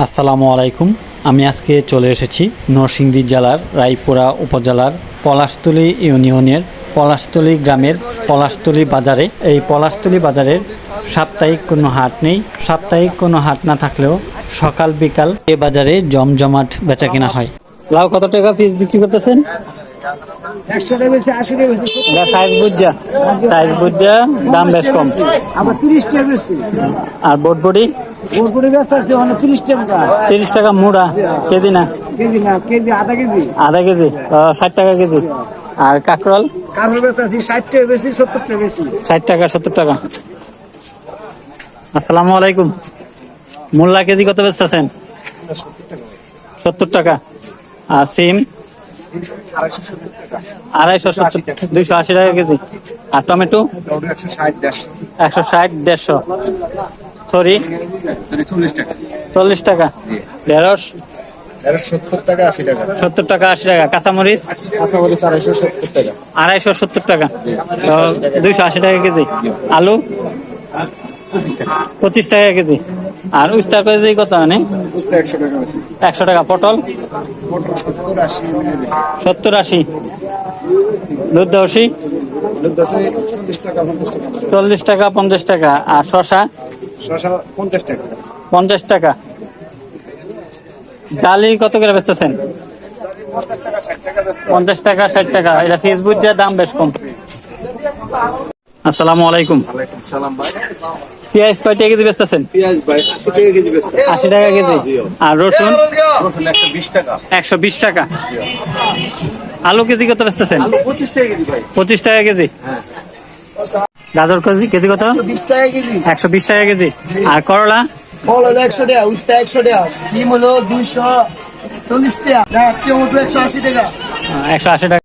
আসসালামু আলাইকুম। আমি আজকে চলে এসেছি নরসিংদী জেলার রায়পুরা উপজেলার পলাশতলী ইউনিয়নের পলাশতলী গ্রামের পলাশতলী বাজারে। এই পলাশতলী বাজারের সাপ্তাহিক কোনো হাট নেই। সাপ্তাহিক কোনো হাট না থাকলেও সকাল বিকাল এ বাজারে জমজমাট বেচা কেনা হয়। লাউ কত টাকা পিস বিক্রি করতেছেন? 100 টাকা বেশি, 80 টাকা বেশি, সাইজ বুঝা দাম বেশ কম। আবার 30 টাকা বেশি। আর বটবডি ওপরে ব্যস্ত আছে মানে 30 টাকা। 30 টাকা মুড়া, কেজি না? কেজি না, কেজি আধা কেজি। আধা কেজি 60 টাকা কেজি। আর কাঁকরোল? কারোর ব্যস্ত আছে 60 টাকা বেশি, 70 টাকা বেশি। 60 টাকা 70 টাকা। আসসালামু আলাইকুম। মূল্যা কেজি কত বেচতেছেন? 70 টাকা। আর সিম? 270 280 টাকা কেজি। আর টমেটো? 160 150। সরি 40 টাকা। ঢেঁড়স? 70 টাকা 80 টাকা। 70 টাকা 80 টাকা। কাঁচামরিচ? 270 টাকা। 270 টাকা। 280 টাকা কেজি। আলু? 25 টাকা কেজি। আর উস্তা কেজি কত? মানে 100 টাকা বেশি। 100 টাকা। পটল? 70 80 বেশি। 70 80। দুধ-দশি? 40 টাকা 50 টাকা। 40 টাকা 50 টাকা। আর শশা? শসা 50 টাকা। 50 টাকা। জালি কত করে বেচতেছেন? 50 টাকা 60 টাকা। এটা ফেসবুক যা দাম বেশ কম। আসসালামু আলাইকুম। ওয়ালাইকুম সালাম ভাই। পেঁয়াজ কয় টাকা কেজি বেচতেছেন? পেঁয়াজ ভাই 80 টাকা কেজি বেচতে। 80 টাকা কেজি। আর রসুন? রসুন 120 টাকা। 120 টাকা। আলু কেজি কত বেচতেছেন? আলু 25 টাকা কেজি ভাই। 25 টাকা কেজি। গাজর কেজি কত? 20 টাকা কেজি। 120 টাকা কেজি। আর করলা? ফল হলো 100 টাকা, উস্তা 100 টাকা, সিম হলো 240 টাকা, টমেটো 180 টাকা। 180 টাকা।